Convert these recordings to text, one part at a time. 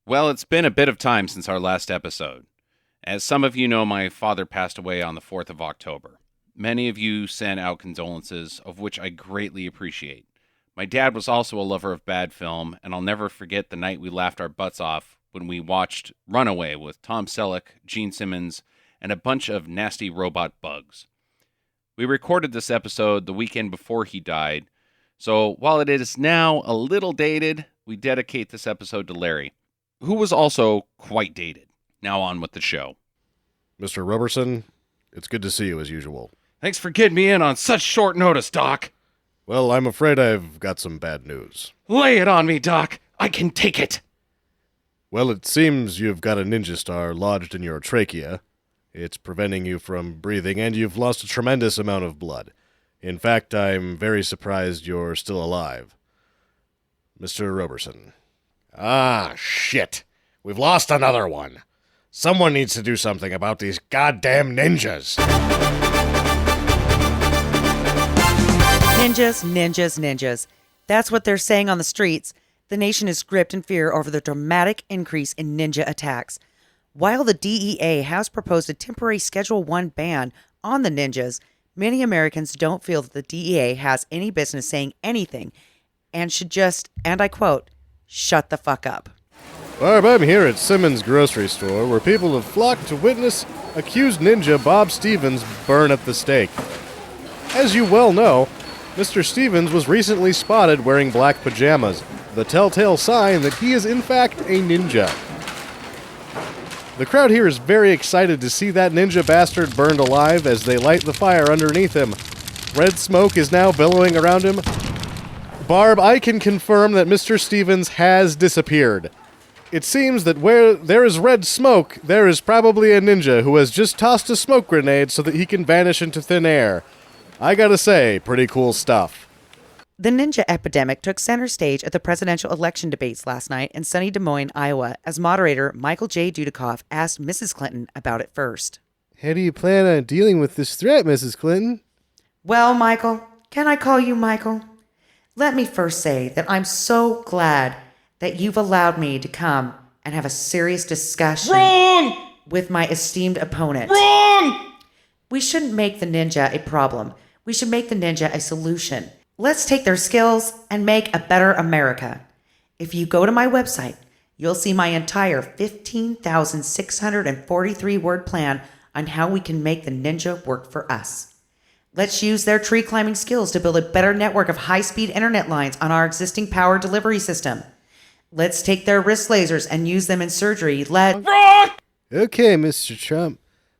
Well, it's been a bit of time since our last episode. As some of you know, my father passed away on the 4th of October. Many of you sent out condolences, of which I greatly appreciate. My dad was also a lover of bad film, and I'll never forget the night we laughed our butts off when we watched Runaway with Tom Selleck, Gene Simmons, and a bunch of nasty robot bugs. We recorded this episode the weekend before he died, so while it is now a little dated, we dedicate this episode to Larry, who was also quite dated. Now on with the show. Mr. Roberson, it's good to see you as usual. Thanks for getting me in on such short notice, Doc. Well, I'm afraid I've got some bad news. Lay it on me, Doc. I can take it. Well, it seems you've got a ninja star lodged in your trachea. It's preventing you from breathing, and you've lost a tremendous amount of blood. In fact, I'm very surprised you're still alive. Mr. Roberson. Ah, shit. We've lost another one. Someone needs to do something about these goddamn ninjas. Ninjas. That's what they're saying on the streets. The nation is gripped in fear over the dramatic increase in ninja attacks. While the DEA has proposed a temporary Schedule 1 ban on the ninjas, many Americans don't feel that the DEA has any business saying anything and should just, and I quote, shut the fuck up. Barb, I'm here at Simmons Grocery Store, where people have flocked to witness accused ninja Bob Stevens burn at the stake. As you well know, Mr. Stevens was recently spotted wearing black pajamas, the telltale sign that he is in fact a ninja. The crowd here is very excited to see that ninja bastard burned alive as they light the fire underneath him. Red smoke is now billowing around him. Barb, I can confirm that Mr. Stevens has disappeared. It seems that where there is red smoke, there is probably a ninja who has just tossed a smoke grenade so that he can vanish into thin air. I gotta say, pretty cool stuff. The ninja epidemic took center stage at the presidential election debates last night in sunny Des Moines, Iowa, as moderator Michael Dudikoff asked Mrs. Clinton about it first. How do you plan on dealing with this threat, Mrs. Clinton? Well, Michael, can I call you Michael? Let me first say that I'm so glad that you've allowed me to come and have a serious discussion with my esteemed opponent. We shouldn't make the ninja a problem. We should make the ninja a solution. Let's take their skills and make a better America. If you go to my website, you'll see my entire 15,643 word plan on how we can make the ninja work for us. Let's use their tree climbing skills to build a better network of high-speed internet lines on our existing power delivery system. Let's take their wrist lasers and use them in surgery. Okay, Mr. Trump.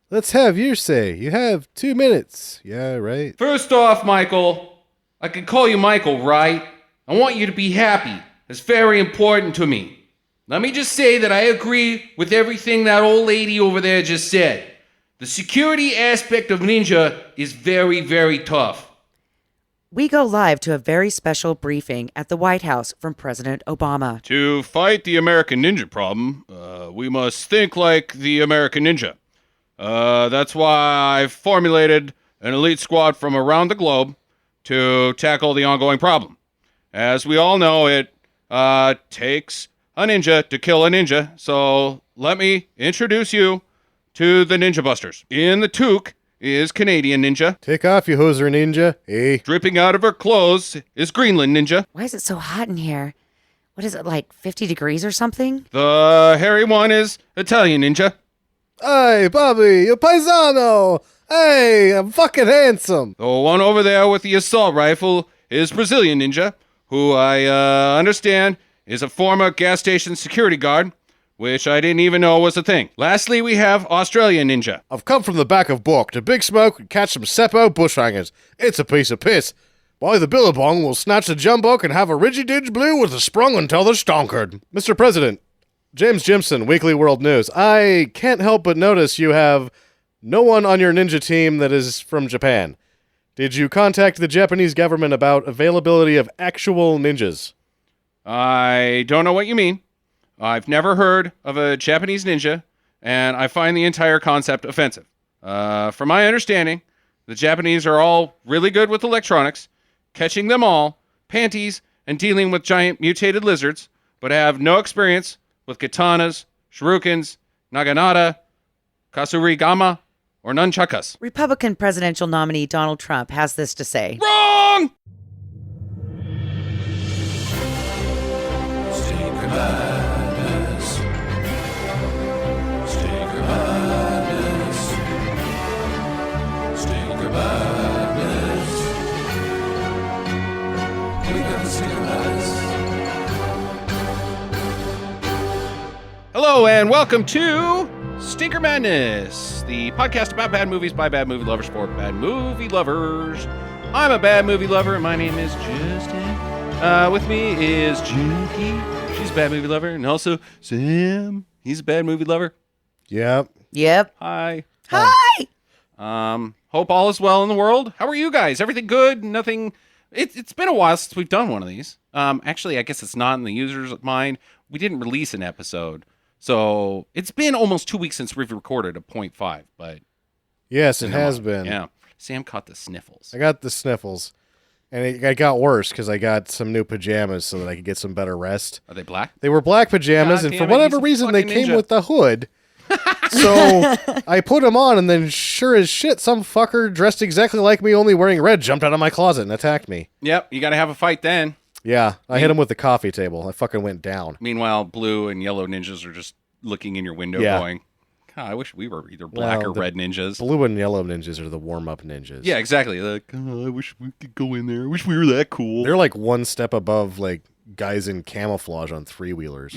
Let's have your say. You have 2 minutes. Yeah, right? First off, Michael, I can call you Michael, right? I want you to be happy. It's very important to me. Let me just say that I agree with everything that old lady over there just said. The security aspect of ninja is very, very tough. We go live to a very special briefing at the White House from President Obama. To fight the American ninja problem, we must think like the American ninja. That's why I've formulated an elite squad from around the globe to tackle the ongoing problem. As we all know, it takes a ninja to kill a ninja, so let me introduce you to the Ninja Busters. In the toque is Canadian Ninja. Take off, you hoser ninja. Hey. Dripping out of her clothes is Greenland Ninja. Why is it so hot in here? What is it, like 50 degrees or something? The hairy one is Italian Ninja. Hey, Bobby, you paisano! Hey, I'm fucking handsome! The one over there with the assault rifle is Brazilian Ninja, who I understand is a former gas station security guard, which I didn't even know was a thing. Lastly, we have Australian Ninja. I've come from the back of Book to Big Smoke and catch some Seppo bushhangers. It's a piece of piss. By the Billabong will snatch the jumbuck and have a ridgy-didge blue with a sprung until they're stonkered. Mr. President, James Jimson, Weekly World News. I can't help but notice you have no one on your ninja team that is from Japan. Did you contact the Japanese government about availability of actual ninjas? I don't know what you mean. I've never heard of a Japanese ninja, and I find the entire concept offensive. From my understanding, the Japanese are all really good with electronics, catching them all, panties, and dealing with giant mutated lizards, but have no experience with katanas, shurikens, naginata, kasurigama, or nunchakas? Republican presidential nominee Donald Trump has this to say. Wrong! Hello and welcome to Stinker Madness, the podcast about bad movies by bad movie lovers for bad movie lovers. I'm a bad movie lover and my name is Justin. With me is Jackie. She's a bad movie lover. And also Sam. He's a bad movie lover. Yep. Hi. Hi! Hope all is well in the world. How are you guys? Everything good? Nothing... It's been a while since we've done one of these. Actually, I guess it's not in the user's mind. We didn't release an episode. So it's been almost 2 weeks since we've recorded a 0.5, but... Yes, it has been. Yeah. Sam caught the sniffles. I got the sniffles. And it got worse because I got some new pajamas so that I could get some better rest. Are they black? They were black pajamas, God and damn for it, whatever he's a reason, they fucking came ninja. with the hood. So I put them on, and then sure as shit, some fucker dressed exactly like me, only wearing red, jumped out of my closet and attacked me. Yep, you got to have a fight then. Yeah, I hit him with the coffee table. I fucking went down. Meanwhile, blue and yellow ninjas are just looking in your window going, God, I wish we were either black Well, or the red ninjas. Blue and yellow ninjas are the warm-up ninjas. Yeah, exactly. Like, oh, I wish we could go in there. I wish we were that cool. They're like one step above like guys in camouflage on three-wheelers.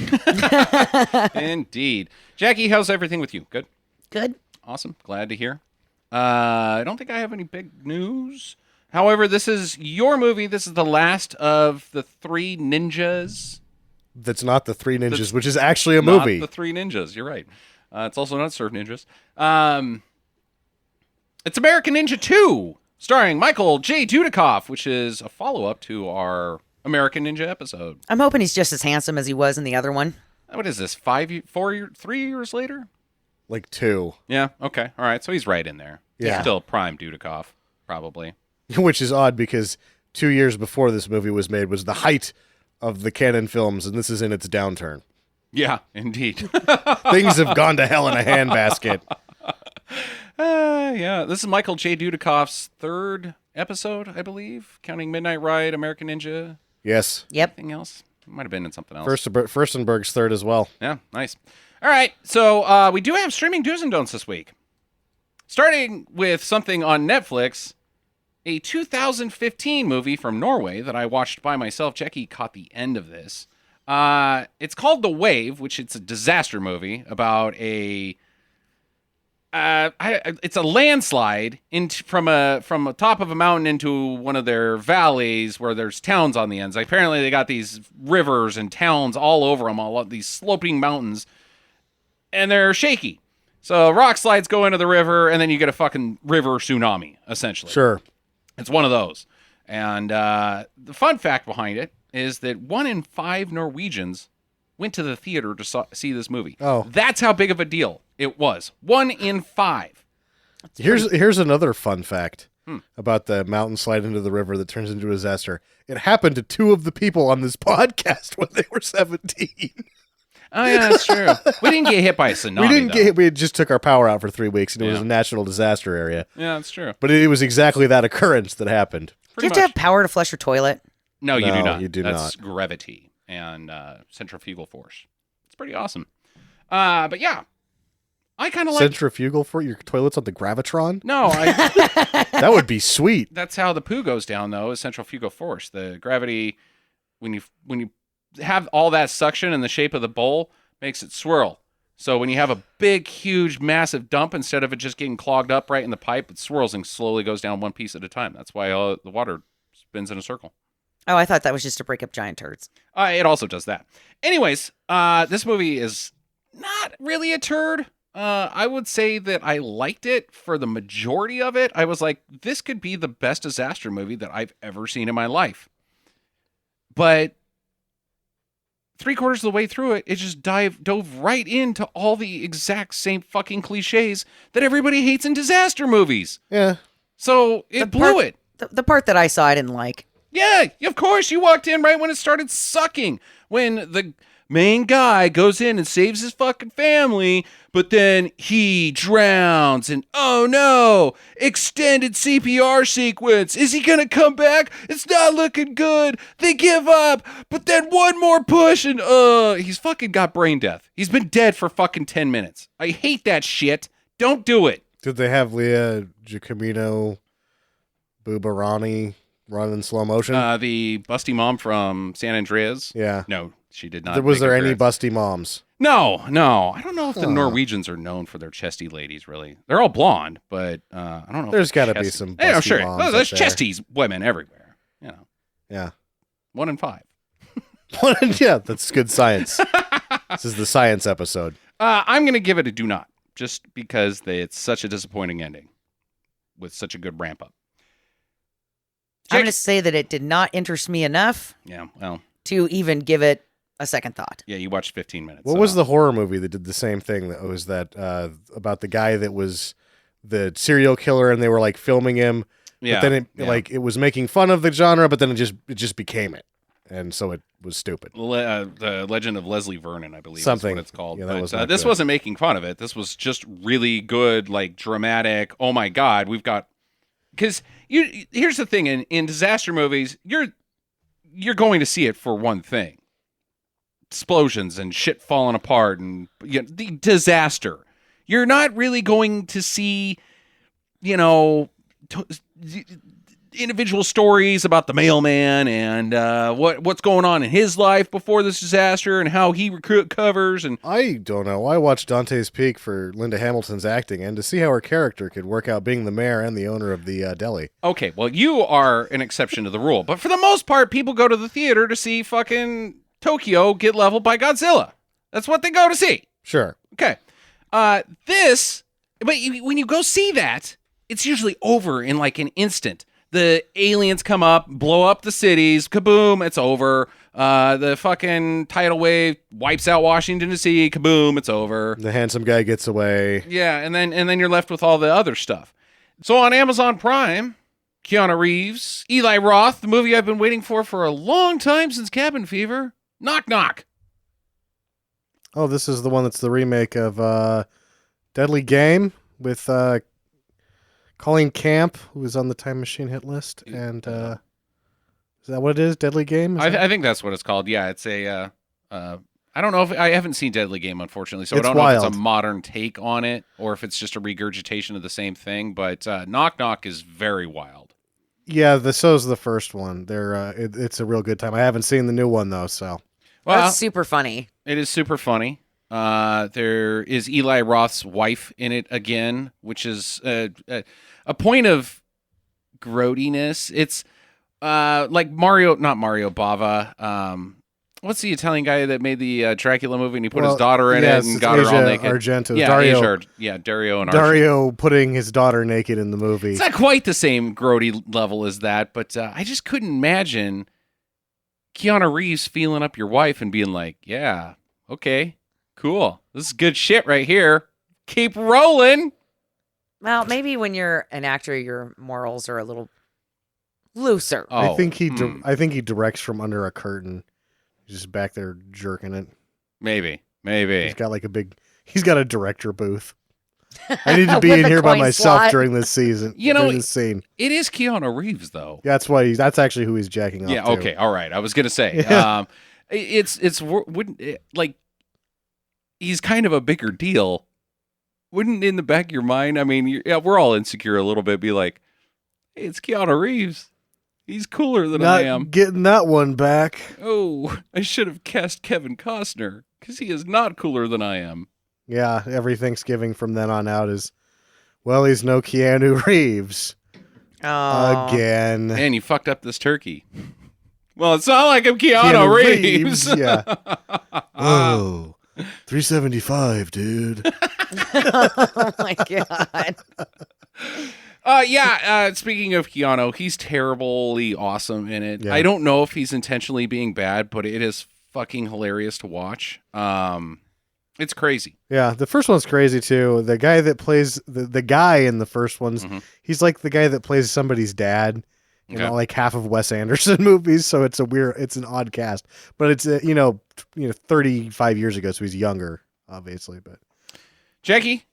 Indeed. Jackie, how's everything with you? Good? Good. Awesome. Glad to hear. I don't think I have any big news. However, this is your movie. This is the last of the three ninjas. That's not the Three Ninjas, That's which is actually a Not movie. the three ninjas. You're right. It's also not Surf Ninjas. It's American Ninja 2, starring Michael J. Dudikoff, which is a follow-up to our American Ninja episode. I'm hoping he's just as handsome as he was in the other one. What is this, 3 years later? Like 2. Yeah, okay. All right, so he's right in there. Yeah. Still prime Dudikoff, probably. Which is odd because 2 years before this movie was made was the height of the Canon films, and this is in its downturn. Yeah, indeed. Things have gone to hell in a handbasket. Yeah, this is Michael J. Dudikoff's third episode, I believe, counting Midnight Ride, American Ninja, Yes. Yep. anything else. Might have been in something else. Furstenberg's third as well. Yeah, nice. All right, so we do have streaming do's and don'ts this week. Starting with something on Netflix, a 2015 movie from Norway that I watched by myself. Jackie caught the end of this. It's called The Wave, which it's a disaster movie about it's a landslide from a top of a mountain into one of their valleys where there's towns on the ends. Like, apparently they got these rivers and towns all over them, all of these sloping mountains, and they're shaky. So rock slides go into the river, and then you get a fucking river tsunami, essentially. Sure. It's one of those. And the fun fact behind it is that 1 in 5 Norwegians went to the theater to see this movie. Oh. That's how big of a deal it was. 1 in 5. Here's another fun fact about the mountain slide into the river that turns into a disaster. It happened to 2 of the people on this podcast when they were 17. Oh, yeah, that's true. We didn't get hit by a tsunami, We just took our power out for 3 weeks, and it was Yeah. a national disaster area. Yeah, that's true. But it was exactly that occurrence that happened. Do you have to have power to flush your toilet? No, you do No, not. you do That's not. gravity and centrifugal force. It's pretty awesome. But yeah, I kind of like... Centrifugal for your toilets on the Gravitron? No, That would be sweet. that's how the poo goes down, though, is centrifugal force. The gravity, when you have all that suction in the shape of the bowl, makes it swirl. So when you have a big, huge, massive dump, instead of it just getting clogged up right in the pipe, it swirls and slowly goes down one piece at a time. That's why the water spins in a circle. Oh, I thought that was just to break up giant turds. It also does that. Anyways, this movie is not really a turd. I would say that I liked it for the majority of it. I was like, this could be the best disaster movie that I've ever seen in my life. But 3/4 of the way through it, it just dove right into all the exact same fucking cliches that everybody hates in disaster movies. Yeah. So it blew it. The part that I saw I didn't like. Yeah, of course. You walked in right when it started sucking. When the main guy goes in and saves his fucking family, but then he drowns and oh no, extended CPR sequence. Is he gonna come back? It's not looking good. They give up, but then one more push and he's fucking got brain death. He's been dead for fucking 10 minutes. I hate that shit. Don't do it. Did they have Leah Giacomino Bubarani run in slow motion? The busty mom from San Andreas? Yeah. No, she did not. Was there any busty moms? No. I don't know if the Norwegians are known for their chesty ladies, really. They're all blonde, but I don't know. There's got to be some busty sure. moms. Well, there's chesties women everywhere. You know. Yeah. 1 in 5. Yeah, that's good science. This is the science episode. I'm going to give it a do not, just because it's such a disappointing ending with such a good ramp up. I'm going to say that it did not interest me enough Yeah, well, to even give it a second thought. yeah, you watched 15 minutes. What was the horror movie that did the same thing? That was that about the guy that was the serial killer, and they were like filming him. Yeah, but then it was making fun of the genre, but then it just became it, and so it was stupid. The Legend of Leslie Vernon, I believe, Something. is what it's called. Yeah, that But, was not this good. wasn't making fun of it. This was just really good, like dramatic. Oh my god, we've got because here's the thing in disaster movies, you're going to see it for one thing: explosions and shit falling apart and the disaster. You're not really going to see, individual stories about the mailman and what's going on in his life before this disaster and how he recovers. And I don't know. I watched Dante's Peak for Linda Hamilton's acting, and to see how her character could work out being the mayor and the owner of the deli. okay, well, you are an exception to the rule, but for the most part, people go to the theater to see fucking Tokyo get leveled by Godzilla. That's what they go to see. Sure. Okay. When you go see that, it's usually over in like an instant. The aliens come up, blow up the cities, kaboom, it's over. The fucking tidal wave wipes out Washington D.C., kaboom, it's over. The handsome guy gets away. Yeah, and then you're left with all the other stuff. So on Amazon Prime, Keanu Reeves, Eli Roth, the movie I've been waiting for a long time since Cabin Fever, Knock Knock. Oh, this is the one that's the remake of Deadly Game with Colleen Camp, who was on the Time Machine hit list. And is that what it is? Deadly Game? I think that's what it's called. Yeah, it's a... I don't know if... I haven't seen Deadly Game, unfortunately, so It's I don't know wild. if it's a modern take on it or if it's just a regurgitation of the same thing, but Knock Knock is very wild. Yeah, so's the first one. It's a real good time. I haven't seen the new one, though, so... Well, That's super funny. it is super funny. There is Eli Roth's wife in it again, which is a point of grody-ness. It's not Mario Bava. What's the Italian guy that made the Dracula movie and he put his daughter in it and got her all naked? Argento. Yeah, Dario, Dario and Argento. Dario putting his daughter naked in the movie. It's not quite the same grody level as that, but I just couldn't imagine Keanu Reeves feeling up your wife and being like, yeah, okay, cool. This is good shit right here. Keep rolling. Well, maybe when you're an actor, your morals are a little looser. Oh, I think he directs from under a curtain. He's just back there jerking it. Maybe. He's got a director booth. I need to be With in a here by coin myself slot. during this season. During this scene. It is Keanu Reeves, though. That's actually who he's jacking off Yeah, to. okay, all right. I was gonna say, Yeah. he's kind of a bigger deal. Wouldn't in the back of your mind? I mean, we're all insecure a little bit. Be like, hey, it's Keanu Reeves. He's cooler than I am. Not getting that one back. Oh, I should have cast Kevin Costner because he is not cooler than I am. Yeah, every Thanksgiving from then on out is, well, he's no Keanu Reeves. Oh. Again. And you fucked up this turkey. Well, it's not like I'm Keanu Reeves. Yeah. Oh, $3.75, dude. Oh my god. Speaking of Keanu, he's terribly awesome in it. Yeah. I don't know if he's intentionally being bad, but it is fucking hilarious to watch. It's crazy. Yeah, the first one's crazy too. The guy that plays the guy in the first one's Mhm. he's like the guy that plays somebody's dad. You know, like half of Wes Anderson movies, so it's an odd cast. But it's 35 years ago, so he's younger, obviously. But Jackie,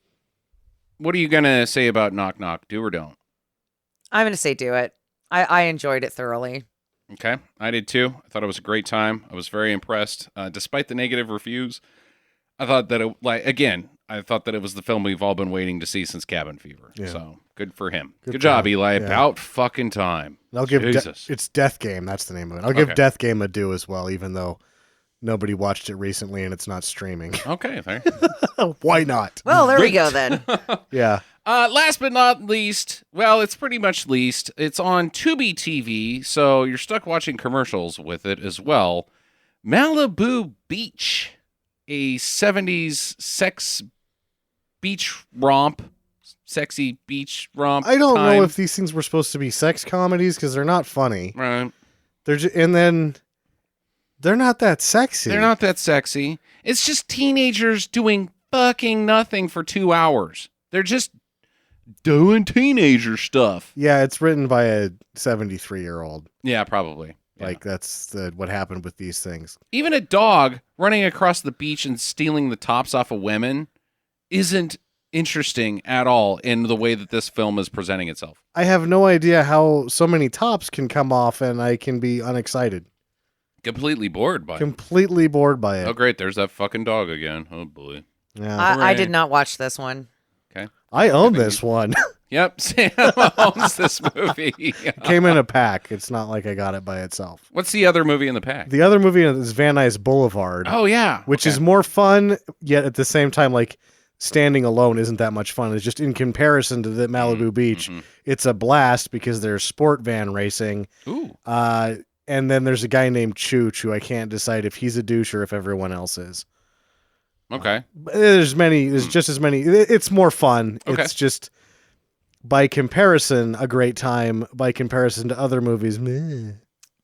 what are you gonna say about Knock Knock? Do or don't? I'm going to say do it. I enjoyed it thoroughly. Okay, I did too. I thought it was a great time. I was very impressed, despite the negative reviews. I thought that I thought that it was the film we've all been waiting to see since Cabin Fever. Yeah. So good for him. Good job, Eli. Yeah. About fucking time. I'll give it's Death Game. That's the name of it. I'll give Death Game a do as well, even though nobody watched it recently and it's not streaming. Okay, fair. Why not? Well, there we go then. Yeah. Last but not least, well, it's pretty much least. It's on Tubi TV, so you're stuck watching commercials with it as well. Malibu Beach, a 70s sexy beach romp. I don't know if these things were supposed to be sex comedies because they're not funny. Right. They're not that sexy. They're not that sexy. It's just teenagers doing fucking nothing for 2 hours. They're just doing teenager stuff. Yeah, it's written by a 73-year-old. Yeah, probably. Like, that's what happened with these things. Even a dog running across the beach and stealing the tops off of women isn't interesting at all in the way that this film is presenting itself. I have no idea how so many tops can come off and I can be unexcited. Completely bored by it. Oh, great. There's that fucking dog again. Oh, boy. Yeah. I did not watch this one. Okay. I own this one. Yep. Sam owns this movie. Came in a pack. It's not like I got it by itself. What's the other movie in the pack? The other movie is Van Nuys Boulevard. Oh, yeah. Which is more fun, yet at the same time, like, standing alone isn't that much fun. It's just in comparison to the Malibu Beach, it's a blast because there's sport van racing. Ooh. And then there's a guy named Chooch who I can't decide if he's a douche or if everyone else is. Okay. There's just as many. It's more fun. Okay. It's just, by comparison, a great time. By comparison to other movies, meh.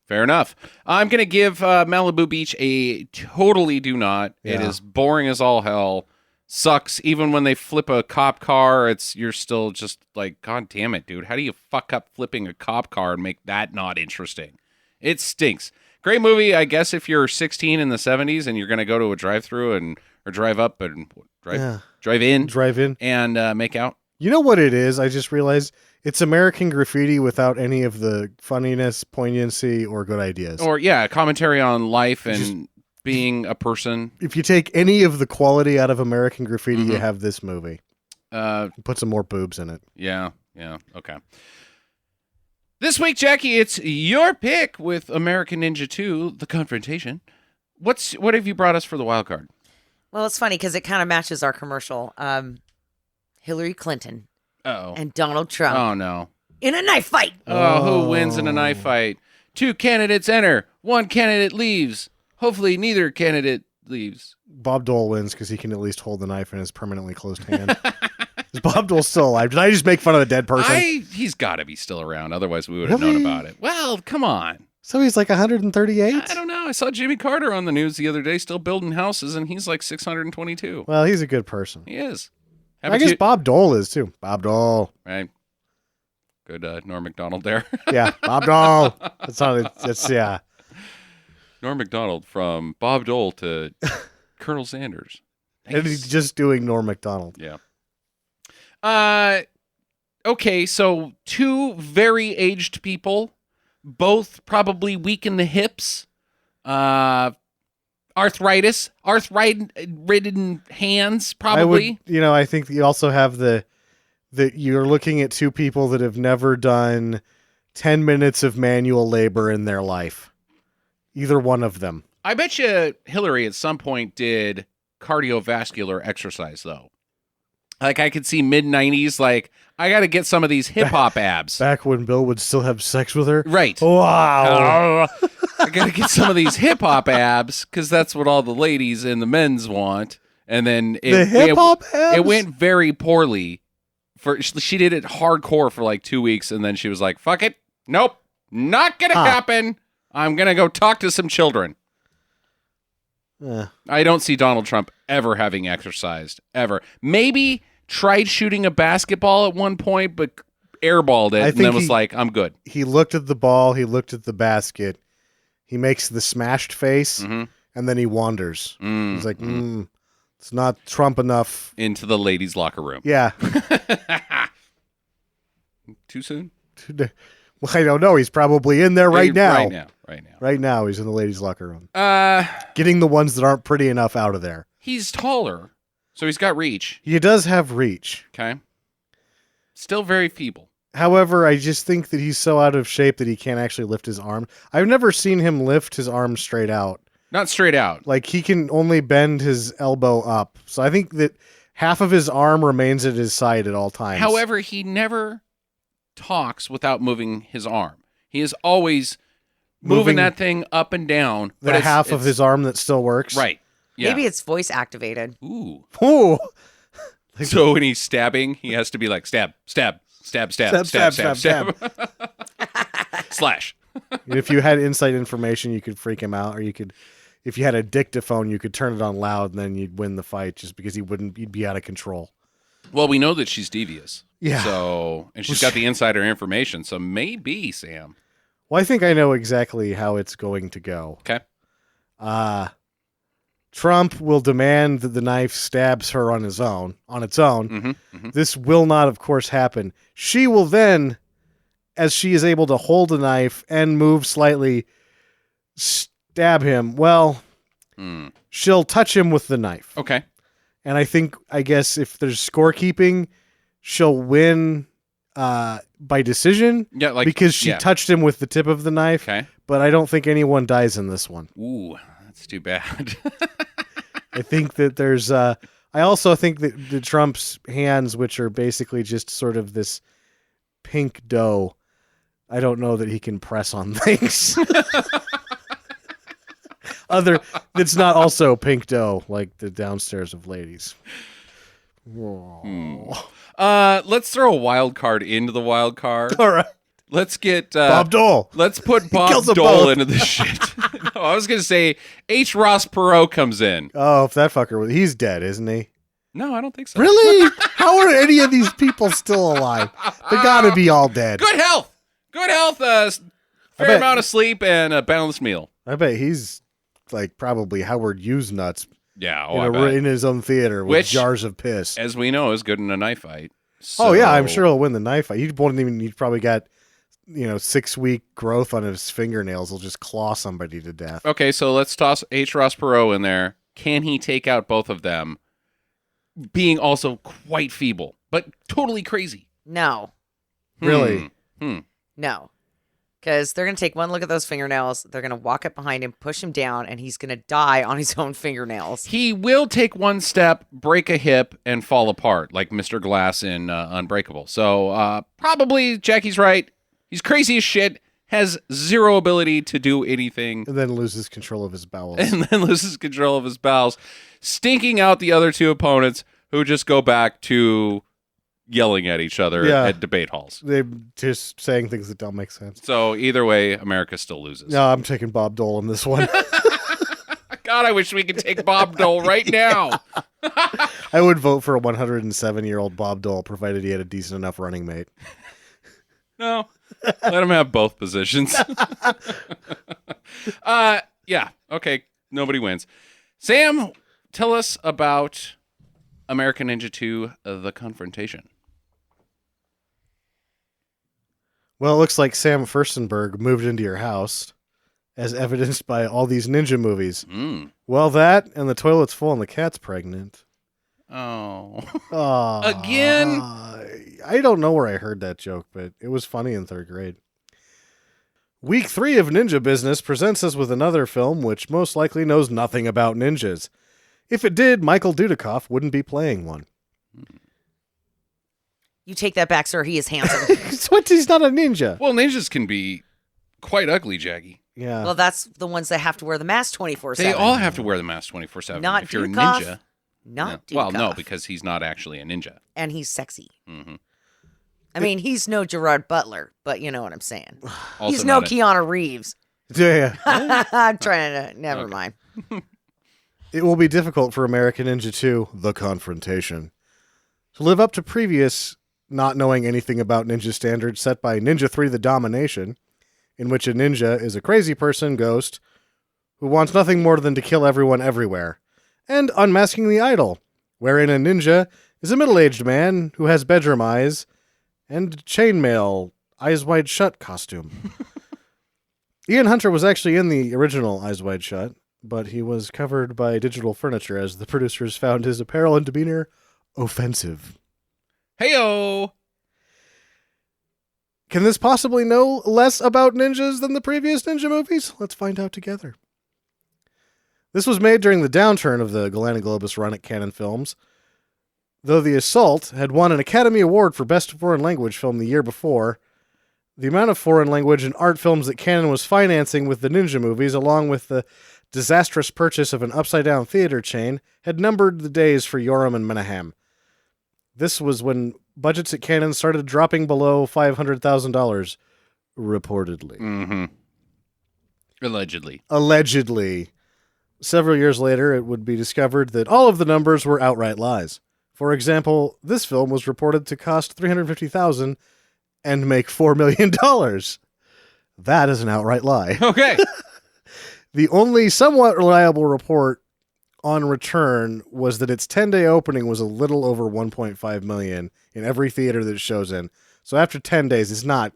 Fair enough. I'm going to give Malibu Beach a totally do not. Yeah. It is boring as all hell. Sucks. Even when they flip a cop car, you're still just like, God damn it, dude. How do you fuck up flipping a cop car and make that not interesting? It stinks. Great movie, I guess, if you're 16 in the 70s and you're going to go to a drive-through or drive up and drive in and make out. You know what it is? I just realized it's American Graffiti without any of the funniness, poignancy, or good ideas. Or, commentary on life and being a person. If you take any of the quality out of American Graffiti, you have this movie. Put some more boobs in it. Yeah, okay. This week, Jackie, it's your pick with American Ninja 2, The Confrontation. What have you brought us for the wild card? Well, it's funny because it kind of matches our commercial. Hillary Clinton and Donald Trump. Oh, no. In a knife fight. Oh, who wins in a knife fight? 2 candidates enter. 1 candidate leaves. Hopefully, neither candidate leaves. Bob Dole wins because he can at least hold the knife in his permanently closed hand. Is Bob Dole still alive? Did I just make fun of a dead person? He's got to be still around. Otherwise, we would have known about it. Well, come on. So he's like 138? I don't know. I saw Jimmy Carter on the news the other day still building houses, and he's like 622. Well, he's a good person. He is. I guess Bob Dole is, too. Bob Dole. Right. Good Norm Macdonald there. Yeah, Bob Dole. Yeah. Norm Macdonald from Bob Dole to Colonel Sanders. Nice. And he's just doing Norm Macdonald. Yeah. Okay, so 2 very aged people, both probably weak in the hips, arthritis-ridden hands, probably. I think you also have that you're looking at 2 people that have never done 10 minutes of manual labor in their life. Either one of them. I bet you Hillary at some point did cardiovascular exercise, though. Like, I could see mid-90s, like, I got to get some of these hip-hop abs. Back when Bill would still have sex with her? Right. Wow. I got to get some of these hip-hop abs, because that's what all the ladies and the men's want. And then the hip-hop abs? It went very poorly. She did it hardcore for like 2 weeks, and then she was like, fuck it. Nope. Not going to happen. I'm going to go talk to some children. I don't see Donald Trump ever having exercised, ever. Maybe tried shooting a basketball at one point, but airballed it, I and think then was like, I'm good. He looked at the ball. He looked at the basket. He makes the smashed face, and then he wanders. He's like, it's not Trump enough. Into the ladies' locker room. Yeah. Too soon? Well, I don't know. He's probably in there right now. Right now. Right now, he's in the ladies' locker room. Getting the ones that aren't pretty enough out of there. He's taller, so he's got reach. He does have reach. Okay. Still very feeble. However, I just think that he's so out of shape that he can't actually lift his arm. I've never seen him lift his arm straight out. Not straight out. Like, he can only bend his elbow up. So I think that half of his arm remains at his side at all times. However, he never talks without moving his arm. He is always moving that thing up and down. The half of his arm that still works. Right. Yeah. Maybe it's voice activated. Ooh. Ooh. So when he's stabbing, he has to be like stab, stab, stab, stab, stab, stab, stab. Slash. If you had inside information, you could freak him out, or you could, if you had a dictaphone, you could turn it on loud, and then you'd win the fight just because you'd be out of control. Well, we know that she's devious. Yeah. So, and she's got the insider information, so maybe, Sam. Well, I think I know exactly how it's going to go. Okay. Trump will demand that the knife stabs her on its own. This will not, of course, happen. She will then, as she is able to hold the knife and move slightly, stab him. Well, she'll touch him with the knife. Okay. And I guess if there's scorekeeping, she'll win by decision. Yeah, because she touched him with the tip of the knife. Okay. But I don't think anyone dies in this one. Ooh, that's too bad. I think that there's I also think that the Trump's hands, which are basically just sort of this pink dough, I don't know that he can press on things. That's not also pink dough like the downstairs of ladies. Let's throw a wild card into the wild card. All right. Let's get Bob Dole. Let's put Bob Dole into this shit. No, I was gonna say H. Ross Perot comes in. Oh, if that fucker he's dead, isn't he? No, I don't think so. Really? How are any of these people still alive? They gotta be all dead. Good health. Fair amount of sleep and a balanced meal. I bet he's like probably Howard Hughes nuts. Yeah, in his own theater with jars of piss. As we know, is good in a knife fight. So... Oh yeah, I'm sure he'll win the knife fight. He's probably got 6-week growth on his fingernails. He'll just claw somebody to death. Okay, so let's toss H. Ross Perot in there. Can he take out both of them? Being also quite feeble, but totally crazy. No. Really? No. Because they're going to take one look at those fingernails, they're going to walk up behind him, push him down, and he's going to die on his own fingernails. He will take one step, break a hip, and fall apart, like Mr. Glass in Unbreakable. So probably Jackie's right. He's crazy as shit, has zero ability to do anything. And then loses control of his bowels. Stinking out the other two opponents who just go back to yelling at each other at debate halls. They're just saying things that don't make sense. So either way, America still loses. No, I'm taking Bob Dole in this one. God, I wish we could take Bob Dole right now. I would vote for a 107-year-old Bob Dole, provided he had a decent enough running mate. No. Let him have both positions. Yeah. Okay. Nobody wins. Sam, tell us about American Ninja 2, The Confrontation. Well, it looks like Sam Furstenberg moved into your house, as evidenced by all these ninja movies. Well, that, and the toilet's full and the cat's pregnant. Oh. Again? I don't know where I heard that joke, but it was funny in 3rd grade. Week 3 of Ninja Business presents us with another film which most likely knows nothing about ninjas. If it did, Michael Dudikoff wouldn't be playing one. You take that back, sir. He is handsome. He's not a ninja. Well, ninjas can be quite ugly, Jackie. Yeah. Well, that's the ones that have to wear the mask 24/7. They all have to wear the mask 24/7. Not if you're Dudikoff. a ninja. Not Dudikoff. Well, no, because he's not actually a ninja. And he's sexy. Mm-hmm. I mean, he's no Gerard Butler, but you know what I'm saying. Also He's no Keanu Reeves. Yeah. I'm trying to... Never mind. It will be difficult for American Ninja 2, The Confrontation, to live up to previous not knowing anything about ninja standards set by Ninja-3 The Domination, in which a ninja is a crazy person ghost who wants nothing more than to kill everyone everywhere, and Unmasking the Idol, wherein a ninja is a middle-aged man who has bedroom eyes and chainmail, eyes wide shut costume. Ian Hunter was actually in the original Eyes Wide Shut, but he was covered by digital furniture as the producers found his apparel and demeanor offensive. Heyo! Can this possibly know less about ninjas than the previous ninja movies? Let's find out together. This was made during the downturn of the Golden Globus run at Cannon Films. Though The Assault had won an Academy Award for Best Foreign Language Film the year before, the amount of foreign language and art films that Cannon was financing with the ninja movies, along with the disastrous purchase of an upside-down theater chain, had numbered the days for Yoram and Menahem. This was when budgets at Cannon started dropping below $500,000, reportedly. Mm-hmm. Allegedly. Allegedly. Several years later, it would be discovered that all of the numbers were outright lies. For example, this film was reported to cost $350,000 and make $4 million. That is an outright lie. Okay. The only somewhat reliable report on return was that its 10-day opening was a little over $1.5 million in every theater that it shows in. So after 10 days, it's not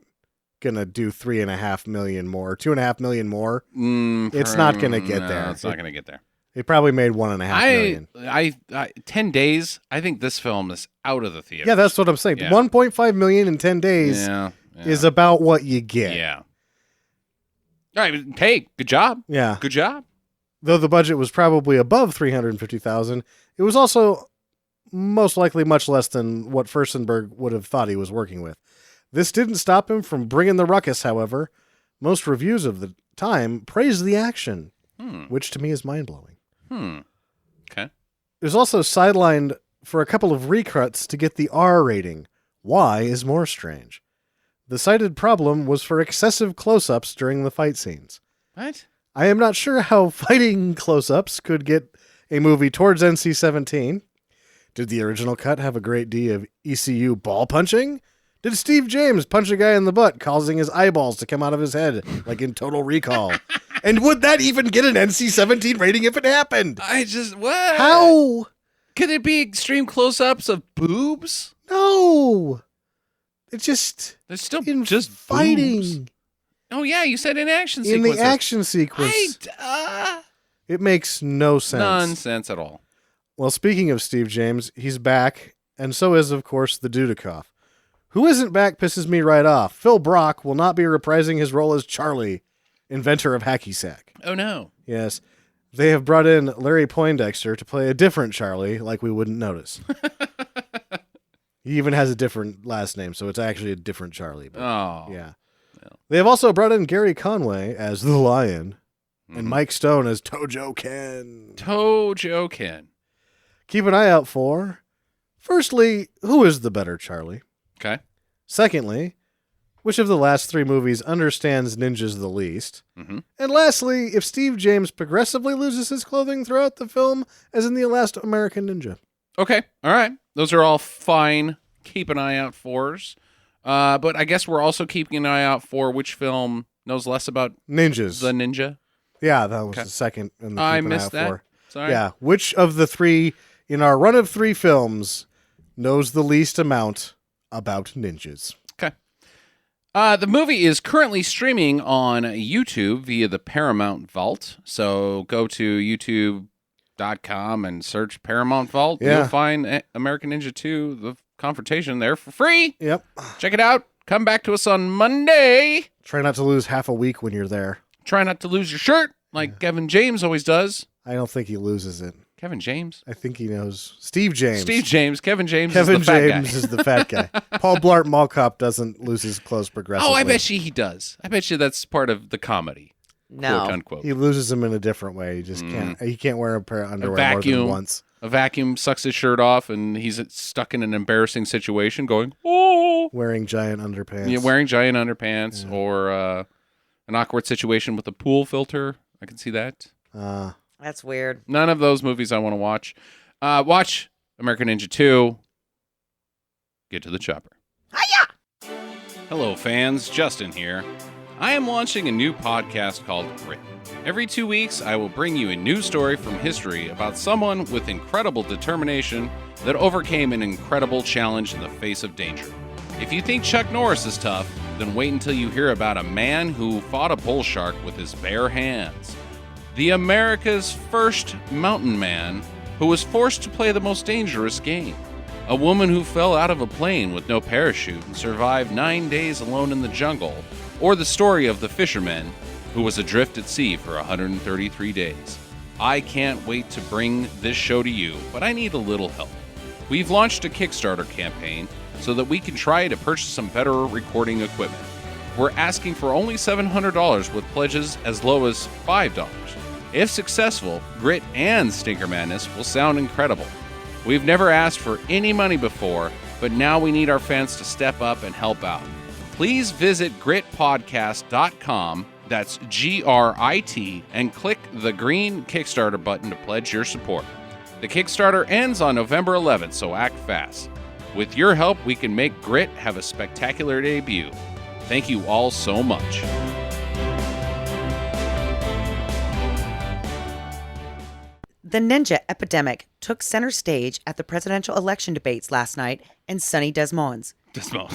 going to do $3.5 million more, $2.5 million more. It's not going to get there. It's not going to get there. It probably made $1.5 million. I 10 days, I think this film is out of the theater. Yeah, that's what I'm saying. Yeah. $1.5 million in 10 days is about what you get. Yeah. All right. Hey, good job. Yeah. Good job. Though the budget was probably above $350,000, it was also most likely much less than what Furstenberg would have thought he was working with. This didn't stop him from bringing the ruckus, however. Most reviews of the time praised the action, which to me is mind-blowing. Okay. It was also sidelined for a couple of recuts to get the R rating. Why is more strange. The cited problem was for excessive close-ups during the fight scenes. What? I am not sure how fighting close-ups could get a movie towards NC-17. Did the original cut have a great deal of ECU ball punching? Did Steve James punch a guy in the butt, causing his eyeballs to come out of his head, like in Total Recall? And would that even get an NC-17 rating if it happened? What? How? Could it be extreme close-ups of boobs? No. It's just There's still in just fighting. boobs. Oh, yeah, you said in action In sequences. the action sequence. It makes no sense. Nonsense at all. Well, speaking of Steve James, he's back, and so is, of course, the Dudikoff. Who isn't back pisses me right off. Phil Brock will not be reprising his role as Charlie, inventor of Hacky Sack. Oh, no. Yes. They have brought in Larry Poindexter to play a different Charlie, like we wouldn't notice. He even has a different last name, so it's actually a different Charlie. But, Oh. yeah. Well. They have also brought in Gary Conway as the Lion, and Mike Stone as Tojo Ken. Tojo Ken. Keep an eye out for, firstly, who is the better Charlie? Okay. Secondly, which of the last three movies understands ninjas the least? Mm-hmm. And lastly, if Steve James progressively loses his clothing throughout the film, as in the last American Ninja. Okay. All right. Those are all fine. Keep an eye out fors. But I guess we're also keeping an eye out for which film knows less about Ninjas. the ninja. Yeah, that was Okay. the second. In the I keep an eye missed out that. for. Sorry. Yeah, which of the three, in our run of 3 films, knows the least amount about ninjas? Okay. The movie is currently streaming on YouTube via the Paramount Vault. So go to youtube.com and search Paramount Vault. Yeah. You'll find American Ninja 2, The Confrontation there for free. Yep. Check it out. Come back to us on Monday. Try not to lose half a week when you're there. Try not to lose your shirt like Kevin James always does. I don't think he loses it. Kevin James? I think he knows. Steve James. Steve James. Kevin James Kevin is the fat James guy. is the fat guy. Paul Blart Mall Cop doesn't lose his clothes progressively. Oh, I bet you he does. I bet you that's part of the comedy. No. Quote unquote. He loses them in a different way. He just can't. He can't wear a pair of underwear more vacuum. than once. A vacuum sucks his shirt off and he's stuck in an embarrassing situation going, oh. Wearing giant underpants. Yeah, wearing giant underpants or an awkward situation with a pool filter. I can see that. That's weird. None of those movies I want to watch. Watch American Ninja 2. Get to the chopper. Hello, fans. Justin here. I am launching a new podcast called Grit. Every 2 weeks, I will bring you a new story from history about someone with incredible determination that overcame an incredible challenge in the face of danger. If you think Chuck Norris is tough, then wait until you hear about a man who fought a bull shark with his bare hands. The America's first mountain man who was forced to play the most dangerous game. A woman who fell out of a plane with no parachute and survived 9 days alone in the jungle. Or the story of the fisherman who was adrift at sea for 133 days. I can't wait to bring this show to you, but I need a little help. We've launched a Kickstarter campaign so that we can try to purchase some better recording equipment. We're asking for only $700 with pledges as low as $5. If successful, Grit and Stinker Madness will sound incredible. We've never asked for any money before, but now we need our fans to step up and help out. Please visit gritpodcast.com, that's GRIT, and click the green Kickstarter button to pledge your support. The Kickstarter ends on November 11th, so act fast. With your help, we can make Grit have a spectacular debut. Thank you all so much. The ninja epidemic took center stage at the presidential election debates last night in sunny Des Moines. Des Moines.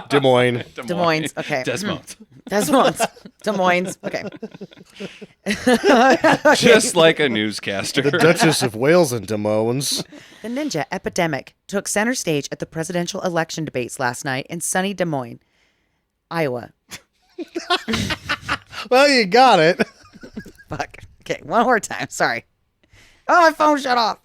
Des Moines. Okay. Des Moines. Des Moines. Des Moines. Okay. Just like a newscaster. The Duchess of Wales and Des Moines. The ninja epidemic took center stage at the presidential election debates last night in sunny Des Moines, Iowa. Well, you got it. Fuck. Okay, one more time. Sorry. Oh, my phone shut off.